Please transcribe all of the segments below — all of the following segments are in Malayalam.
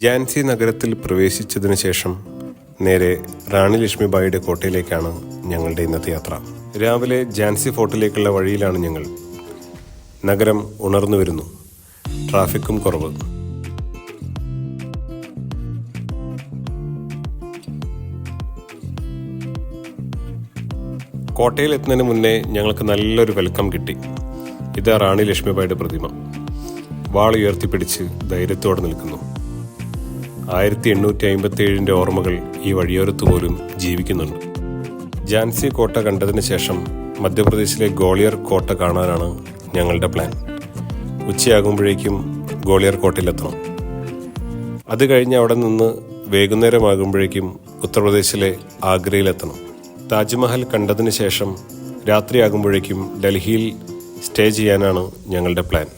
ഝാൻസി നഗരത്തിൽ പ്രവേശിച്ചതിന് ശേഷം നേരെ റാണി ലക്ഷ്മിബായിയുടെ കോട്ടയിലേക്കാണ് ഞങ്ങളുടെ ഇന്നത്തെ യാത്ര. രാവിലെ ഝാൻസി ഫോർട്ടിലേക്കുള്ള വഴിയിലാണ് ഞങ്ങൾ. നഗരം ഉണർന്നു വരുന്നു, ട്രാഫിക്കും കുറവ്. കോട്ടയിൽ എത്തുന്നതിന് മുന്നേ ഞങ്ങൾക്ക് നല്ലൊരു വെൽക്കം കിട്ടി. ഇതാ റാണി ലക്ഷ്മിബായിയുടെ പ്രതിമ. വാൾ ഉയർത്തിപ്പിടിച്ച് ധൈര്യത്തോടെ നിൽക്കുന്നു. 1857 ഓർമ്മകൾ ഈ വഴിയോരത്ത് പോലും ജീവിക്കുന്നുണ്ട്. ഝാൻസി കോട്ട കണ്ടതിന് ശേഷം മധ്യപ്രദേശിലെ ഗ്വാളിയർ കോട്ട കാണാനാണ് ഞങ്ങളുടെ പ്ലാൻ. ഉച്ചയാകുമ്പോഴേക്കും ഗ്വാളിയർ കോട്ടയിലെത്തണം. അത് കഴിഞ്ഞ് അവിടെ നിന്ന് വൈകുന്നേരമാകുമ്പോഴേക്കും ഉത്തർപ്രദേശിലെ ആഗ്രയിലെത്തണം. താജ്മഹൽ കണ്ടതിന് ശേഷം രാത്രിയാകുമ്പോഴേക്കും ഡൽഹിയിൽ സ്റ്റേ ചെയ്യാനാണ് ഞങ്ങളുടെ പ്ലാൻ.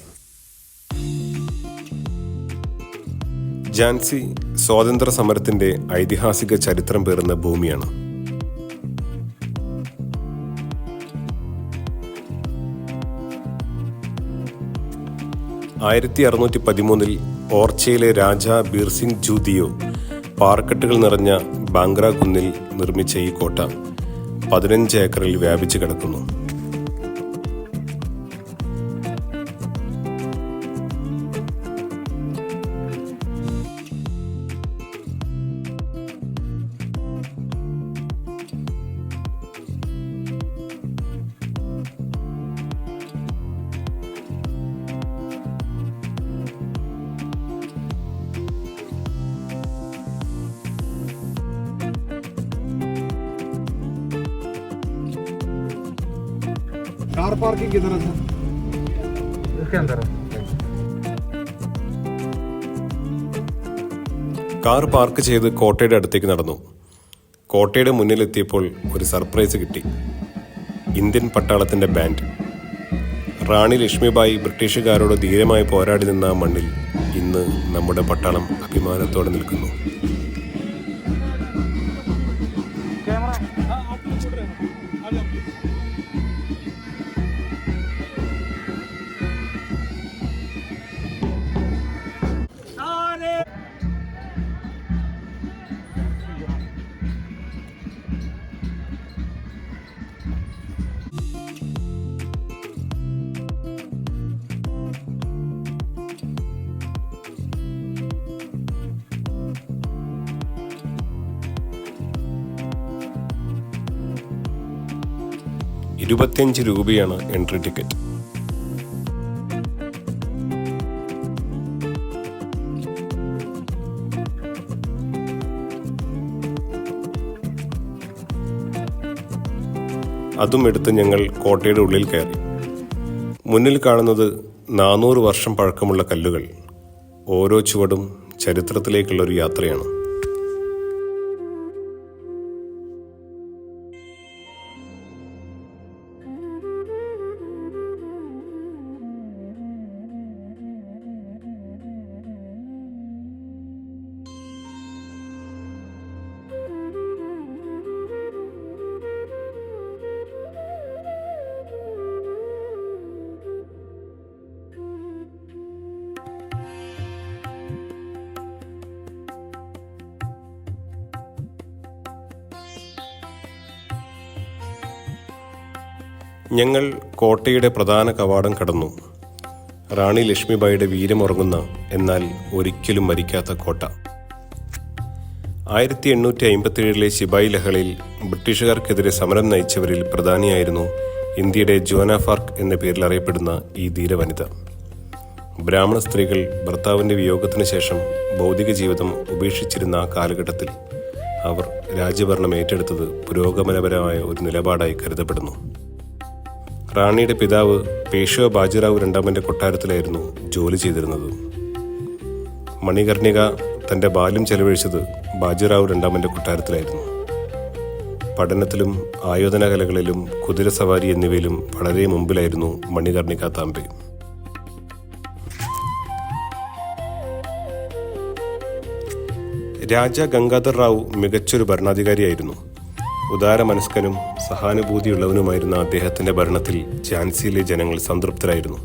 ഝാൻസി സ്വാതന്ത്ര്യ സമരത്തിന്റെ ഐതിഹാസിക ചരിത്രം പേറുന്ന ഭൂമിയാണ്. ഓർച്ചയിലെ രാജാ ബീർസിംഗ് ജൂദിയോ പാറക്കെട്ടുകൾ നിറഞ്ഞ ബാങ്ക്ര കുന്നിൽ നിർമ്മിച്ച ഈ കോട്ട 15 ഏക്കറിൽ വ്യാപിച്ചു കിടക്കുന്നു. कार पार्किंग किधर है? इसके अंदर है. കാർ പാർക്ക് ചെയ്ത് കോട്ടയുടെ അടുത്തേക്ക് നടന്നു. കോട്ടയുടെ മുന്നിലെത്തിയപ്പോൾ ഒരു സർപ്രൈസ് കിട്ടി. ഇന്ത്യൻ പട്ടാളത്തിന്റെ ബാൻഡ്. റാണി ലക്ഷ്മിബായി ബ്രിട്ടീഷുകാരോട് ധീരമായി പോരാടി നിന്ന ആ മണ്ണിൽ ഇന്ന് നമ്മുടെ പട്ടാളം അഭിമാനത്തോടെ നിൽക്കുന്നു. ₹25 എൻട്രി ടിക്കറ്റ്. അതും എടുത്ത് ഞങ്ങൾ കോട്ടയുടെ ഉള്ളിൽ കയറി. മുന്നിൽ കാണുന്നത് 400 വർഷം പഴക്കമുള്ള കല്ലുകൾ. ഓരോ ചുവടും ചരിത്രത്തിലേക്കുള്ളൊരു യാത്രയാണ്. ഞങ്ങൾ കോട്ടയുടെ പ്രധാന കവാടം കടന്നു. റാണി ലക്ഷ്മിബായിയുടെ വീരമുറങ്ങുന്ന എന്നാൽ ഒരിക്കലും മരിക്കാത്ത കോട്ട. 1857 ശിപായി ലഹളയിൽ ബ്രിട്ടീഷുകാർക്കെതിരെ സമരം നയിച്ചവരിൽ പ്രധാനിയായിരുന്നു ഇന്ത്യയുടെ ജോന ഫാർക്ക് എന്ന പേരിൽ അറിയപ്പെടുന്ന ഈ ധീരവനിത. ബ്രാഹ്മണ സ്ത്രീകൾ ഭർത്താവിൻ്റെ വിയോഗത്തിന് ശേഷം ഭൗതിക ജീവിതം ഉപേക്ഷിച്ചിരുന്ന ആ കാലഘട്ടത്തിൽ അവർ രാജ്യഭരണം ഏറ്റെടുത്തത് പുരോഗമനപരമായ ഒരു നിലപാടായി കരുതപ്പെടുന്നു. റാണിയുടെ പിതാവ് പേഷ്വ ബാജിറാവു രണ്ടാമൻ്റെ കൊട്ടാരത്തിലായിരുന്നു ജോലി ചെയ്തിരുന്നത്. മണികർണിക തൻ്റെ ബാല്യം ചെലവഴിച്ചത് ബാജിറാവു രണ്ടാമൻ്റെ കൊട്ടാരത്തിലായിരുന്നു. പഠനത്തിലും ആയോധന കലകളിലും കുതിരസവാരി എന്നിവയിലും വളരെ മുമ്പിലായിരുന്നു മണികർണിക താംബെ. രാജ ഗംഗാധർ റാവു മികച്ചൊരു ഭരണാധികാരിയായിരുന്നു. ഉദാരമനസ്കനും സഹാനുഭൂതിയുള്ളവനുമായിരുന്ന അദ്ദേഹത്തിൻ്റെ ഭരണത്തിൽ ഝാൻസിയിലെ ജനങ്ങൾ സംതൃപ്തരായിരുന്നു.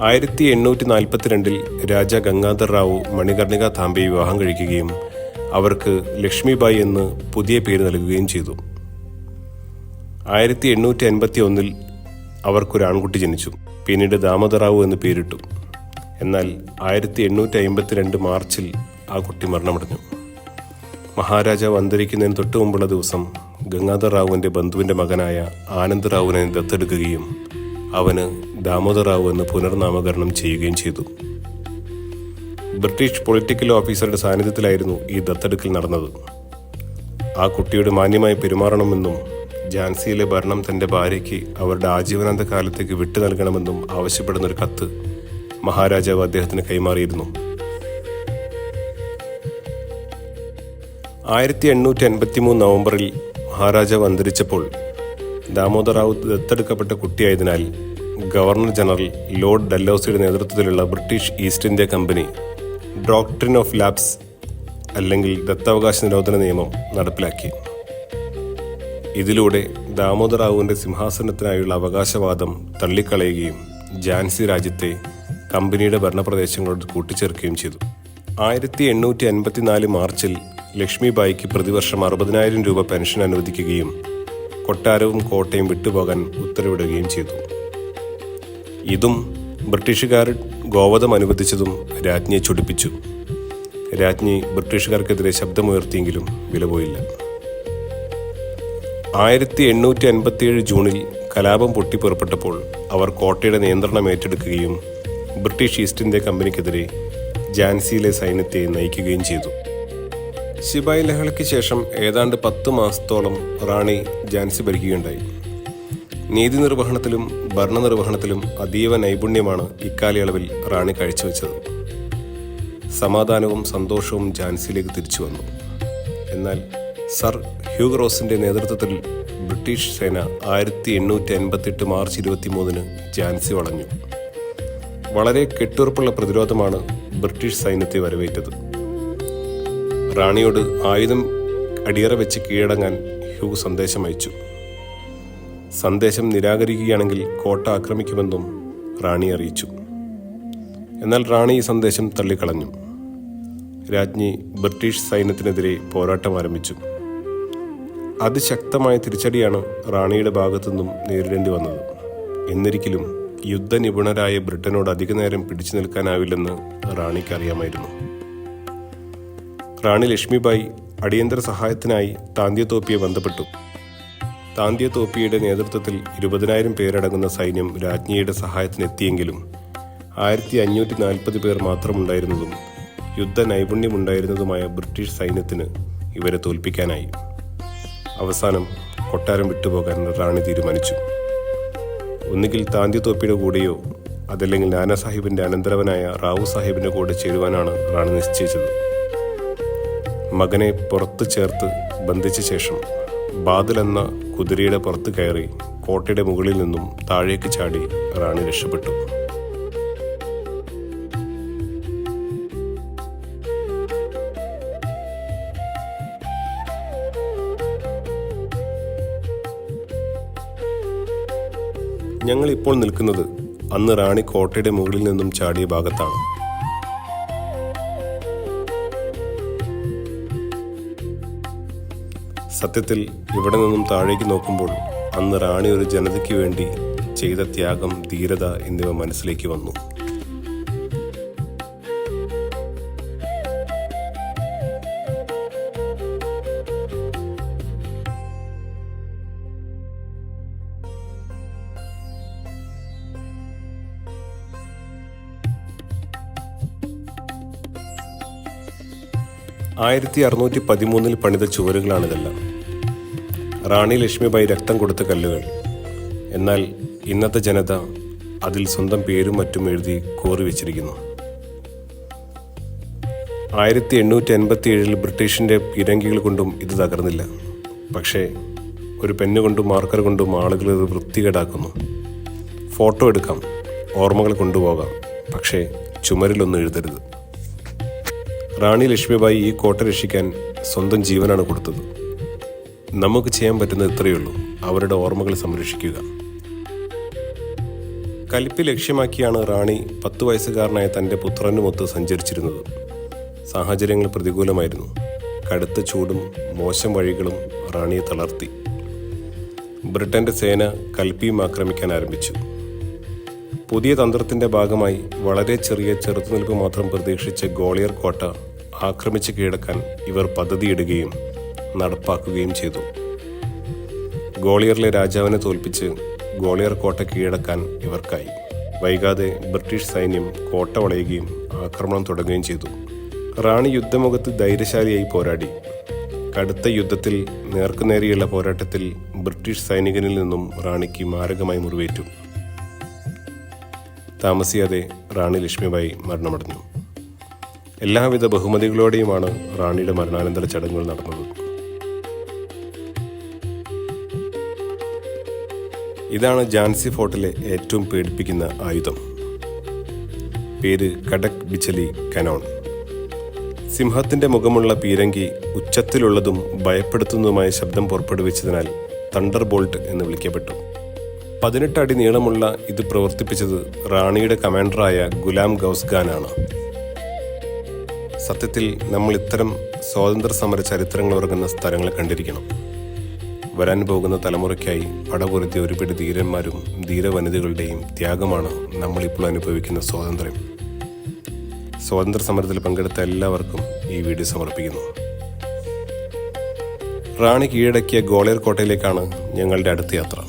1842 രാജ ഗംഗാധർ റാവു മണികർണിക താംബയെ വിവാഹം കഴിക്കുകയും അവർക്ക് ലക്ഷ്മിബായി എന്ന് പുതിയ പേര് നൽകുകയും ചെയ്തു. 1851 അവർക്കൊരു ആൺകുട്ടി ജനിച്ചു. പിന്നീട് ദാമോദറാവു എന്ന് പേരിട്ടു. എന്നാൽ 1852 മാർച്ചിൽ ആ കുട്ടി മരണമടഞ്ഞു. മഹാരാജാവ് അന്തരിക്കുന്നതിന് തൊട്ടു മുമ്പുള്ള ദിവസം ഗംഗാധർ റാവുവിൻ്റെ ബന്ധുവിൻ്റെ മകനായ ആനന്ദ് റാവുവിനെ ദത്തെടുക്കുകയും അവന് ദാമോദർ റാവു എന്ന് പുനർനാമകരണം ചെയ്യുകയും ചെയ്തു. ബ്രിട്ടീഷ് പൊളിറ്റിക്കൽ ഓഫീസറുടെ സാന്നിധ്യത്തിലായിരുന്നു ഈ ദത്തെടുക്കൽ നടന്നത്. ആ കുട്ടിയോട് മാന്യമായി പെരുമാറണമെന്നും ഝാൻസിയിലെ ഭരണം തൻ്റെ ഭാര്യയ്ക്ക് അവരുടെ ആജീവനാന്ത കാലത്തേക്ക് വിട്ടു നൽകണമെന്നും ആവശ്യപ്പെടുന്നൊരു കത്ത് മഹാരാജാവ് അദ്ദേഹത്തിന് കൈമാറിയിരുന്നു. 1853 നവംബറിൽ മഹാരാജാവ് അന്തരിച്ചപ്പോൾ ദാമോദർ റാവു ദത്തെടുക്കപ്പെട്ട കുട്ടിയായതിനാൽ ഗവർണർ ജനറൽ ലോർഡ് ഡൽഹൌസിയുടെ നേതൃത്വത്തിലുള്ള British east India company doctrine of lapse അല്ലെങ്കിൽ ദത്താവകാശ നിരോധന നിയമം നടപ്പിലാക്കി. ഇതിലൂടെ ദാമോദർ റാവുവിൻ്റെ സിംഹാസനത്തിനായുള്ള അവകാശവാദം തള്ളിക്കളയുകയും ഝാൻസി രാജ്യത്തെ കമ്പനിയുടെ ഭരണപ്രദേശങ്ങളോട് കൂട്ടിച്ചേർക്കുകയും ചെയ്തു. 1854 മാർച്ചിൽ ലക്ഷ്മിബായിക്ക് പ്രതിവർഷം 60,000 രൂപ പെൻഷൻ അനുവദിക്കുകയും കൊട്ടാരവും കോട്ടയും വിട്ടുപോകാൻ ഉത്തരവിടുകയും ചെയ്തു. ഇതും ബ്രിട്ടീഷുകാർ ഗോവധം അനുവദിച്ചതും രാജ്ഞിയെ ചൊടിപ്പിച്ചു. രാജ്ഞി ബ്രിട്ടീഷുകാർക്കെതിരെ ശബ്ദമുയർത്തിയെങ്കിലും വിലപോയില്ല. 1857 ജൂണിൽ കലാപം പൊട്ടിപ്പുറപ്പെട്ടപ്പോൾ അവർ കോട്ടയുടെ നിയന്ത്രണം ഏറ്റെടുക്കുകയും ബ്രിട്ടീഷ് ഈസ്റ്റ് ഇന്ത്യ കമ്പനിക്കെതിരെ ഝാൻസിയിലെ സൈന്യത്തെ നയിക്കുകയും ചെയ്തു. ശിപായി ലഹളയ്ക്ക് ശേഷം ഏതാണ്ട് 10 മാസത്തോളം റാണി ഝാൻസി ഭരിക്കുകയുണ്ടായി. നീതി നിർവഹണത്തിലും ഭരണനിർവഹണത്തിലും അതീവ നൈപുണ്യമാണ് ഇക്കാലയളവിൽ റാണി കാഴ്ചവെച്ചത്. സമാധാനവും സന്തോഷവും ഝാൻസിയിലേക്ക് തിരിച്ചു വന്നു. എന്നാൽ സർ ഹ്യൂഗ് റോസിൻ്റെ നേതൃത്വത്തിൽ ബ്രിട്ടീഷ് സേന 1858 മാർച്ച് 23 ഝാൻസി വളഞ്ഞു. വളരെ കെട്ടുറപ്പുള്ള പ്രതിരോധമാണ് ബ്രിട്ടീഷ് സൈന്യത്തെ വരവേറ്റത്. റാണിയോട് ആയുധം അടിയറ വെച്ച് കീഴടങ്ങാൻ ഹ്യൂഗ് സന്ദേശം അയച്ചു. സന്ദേശം നിരാകരിക്കുകയാണെങ്കിൽ കോട്ട ആക്രമിക്കുമെന്നും റാണി അറിയിച്ചു. എന്നാൽ റാണി ഈ സന്ദേശം തള്ളിക്കളഞ്ഞു. രാജ്ഞി ബ്രിട്ടീഷ് സൈന്യത്തിനെതിരെ പോരാട്ടം ആരംഭിച്ചു. അതിശക്തമായ തിരിച്ചടിയാണ് റാണിയുടെ ഭാഗത്തുനിന്നും നേരിടേണ്ടി വന്നത്. എന്നിരിക്കലും യുദ്ധനിപുണരായ ബ്രിട്ടനോട് അധികനേരം പിടിച്ചു നിൽക്കാനാവില്ലെന്ന് റാണിക്ക് അറിയാമായിരുന്നു. റാണി ലക്ഷ്മിബായി അടിയന്തര സഹായത്തിനായി താന്തിയ തോപ്പിയെ ബന്ധപ്പെട്ടു. താന്തിയ തോപ്പിയുടെ നേതൃത്വത്തിൽ 20,000 പേരടങ്ങുന്ന സൈന്യം രാജ്ഞിയുടെ സഹായത്തിനെത്തിയെങ്കിലും 1540 പേർ മാത്രമുണ്ടായിരുന്നതും യുദ്ധ നൈപുണ്യമുണ്ടായിരുന്നതുമായ ബ്രിട്ടീഷ് സൈന്യത്തിന് ഇവരെ തോൽപ്പിക്കാനായി. അവസാനം കൊട്ടാരം വിട്ടുപോകാൻ റാണി തീരുമാനിച്ചു. ഒന്നുകിൽ താന്തിയ തോപ്പിയുടെ കൂടെയോ അതല്ലെങ്കിൽ നാനാ സാഹിബിൻ്റെ അനന്തരവനായ റാവു സാഹിബിൻ്റെ കൂടെ ചേരുവാനാണ് റാണി നിശ്ചയിച്ചത്. മകനെ പുറത്ത് ചേർത്ത് ബന്ധിച്ച ശേഷം ബാദൽ എന്ന കുതിരയുടെ പുറത്ത് കയറി കോട്ടയുടെ മുകളിൽ നിന്നും താഴേക്ക് ചാടി റാണി രക്ഷപ്പെട്ടു. ഞങ്ങൾ ഇപ്പോൾ നിൽക്കുന്നത് അന്ന് റാണി കോട്ടയുടെ മുകളിൽ നിന്നും ചാടിയ ഭാഗത്താണ്. സത്യത്തിൽ ഇവിടെ നിന്നും താഴേക്ക് നോക്കുമ്പോൾ അന്ന് റാണി ഒരു ജനതയ്ക്ക് വേണ്ടി ചെയ്ത ത്യാഗം, ധീരത എന്നിവ മനസ്സിലേക്ക് വന്നു. ആയിരത്തി 1613 പണിത ചുവരുകളാണിതെല്ലാം. റാണി ലക്ഷ്മിബായി രക്തം കൊടുത്ത കല്ലുകൾ. എന്നാൽ ഇന്നത്തെ ജനത അതിൽ സ്വന്തം പേരും മറ്റും എഴുതി കോറി വെച്ചിരിക്കുന്നു. 1887 ബ്രിട്ടീഷിൻ്റെ പീരങ്കികൾ കൊണ്ടും ഇത് തകർന്നില്ല. പക്ഷേ ഒരു പെന്നുകൊണ്ടും മാർക്കർ കൊണ്ടും ആളുകൾ ഇത് വൃത്തികേടാക്കുന്നു. ഫോട്ടോ എടുക്കാം, ഓർമ്മകൾ കൊണ്ടുപോകാം, പക്ഷേ ചുമരിലൊന്നും എഴുതരുത്. റാണി ലക്ഷ്മിബായി ഈ കോട്ട രക്ഷിക്കാൻ സ്വന്തം ജീവനാണ് കൊടുത്തത്. നമുക്ക് ചെയ്യാൻ പറ്റുന്നത് ഇത്രയേ ഉള്ളൂ, അവരുടെ ഓർമ്മകൾ സംരക്ഷിക്കുക. കലിപ്പി ലക്ഷ്യമാക്കിയാണ് റാണി 10 വയസ്സുകാരനായ തൻ്റെ പുത്രനുമൊത്ത് സഞ്ചരിച്ചിരുന്നത്. സാഹചര്യങ്ങൾ പ്രതികൂലമായിരുന്നു. കടുത്ത ചൂടും മോശം വഴികളും റാണിയെ തളർത്തി. ബ്രിട്ടന്റെ സേന കൽപ്പിയും ആക്രമിക്കാൻ ആരംഭിച്ചു. പുതിയ തന്ത്രത്തിന്റെ ഭാഗമായി വളരെ ചെറിയ ചെറുത്തുനിൽപ്പ് മാത്രം പ്രതീക്ഷിച്ച ഗ്വാളിയർ കോട്ട ആക്രമിച്ച് കീഴടക്കാൻ ഇവർ പദ്ധതിയിടുകയും നടപ്പാക്കുകയും ചെയ്തു. ഗ്വാളിയറിലെ രാജാവിനെ തോൽപ്പിച്ച് ഗ്വാളിയർ കോട്ട കീഴടക്കാൻ ഇവർക്കായി. വൈകാതെ ബ്രിട്ടീഷ് സൈന്യം കോട്ട വളയുകയും ആക്രമണം തുടങ്ങുകയും ചെയ്തു. റാണി യുദ്ധമുഖത്ത് ധൈര്യശാലിയായി പോരാടി. കടുത്ത യുദ്ധത്തിൽ നേർക്കുനേരെയുള്ള പോരാട്ടത്തിൽ ബ്രിട്ടീഷ് സൈനികനിൽ നിന്നും റാണിക്ക് മാരകമായി മുറിവേറ്റു. താമസിയാതെ റാണി ലക്ഷ്മിബായി മരണമടഞ്ഞു. എല്ലാവിധ ബഹുമതികളോടെയുമാണ് റാണിയുടെ മരണാനന്തര ചടങ്ങുകൾ നടന്നത്. ഇതാണ് ഝാൻസി ഫോർട്ടിലെ ഏറ്റവും പേടിപ്പിക്കുന്ന ആയുധം. പേര് കടക് ബിച്ചലി കനോൺ. സിംഹത്തിന്റെ മുഖമുള്ള പീരങ്കി ഉച്ചത്തിലുള്ളതും ഭയപ്പെടുത്തുന്നതുമായ ശബ്ദം പുറപ്പെടുവിച്ചതിനാൽ തണ്ടർ ബോൾട്ട് എന്ന് വിളിക്കപ്പെട്ടു. 18 അടി നീളമുള്ള ഇത് പ്രവർത്തിപ്പിച്ചത് റാണിയുടെ കമാൻഡറായ ഗുലാം ഗൗസ് ഖാനാണ്. സത്യത്തിൽ നമ്മൾ ഇത്തരം സ്വാതന്ത്ര്യ സമര ചരിത്രങ്ങൾ ഉറങ്ങുന്ന സ്ഥലങ്ങൾ കണ്ടിരിക്കണം. വരാൻ പോകുന്ന തലമുറയ്ക്കായി പടപൊരുത്തിയ ഒരുപിടി ധീരന്മാരും ധീരവനിതകളുടെയും ത്യാഗമാണ് നമ്മളിപ്പോൾ അനുഭവിക്കുന്ന സ്വാതന്ത്ര്യം. സ്വാതന്ത്ര്യ സമരത്തിൽ പങ്കെടുത്ത എല്ലാവർക്കും ഈ വീഡിയോ സമർപ്പിക്കുന്നു. റാണി കീഴടക്കിയ ഗ്വാളിയർ കോട്ടയിലേക്കാണ് ഞങ്ങളുടെ അടുത്ത യാത്ര.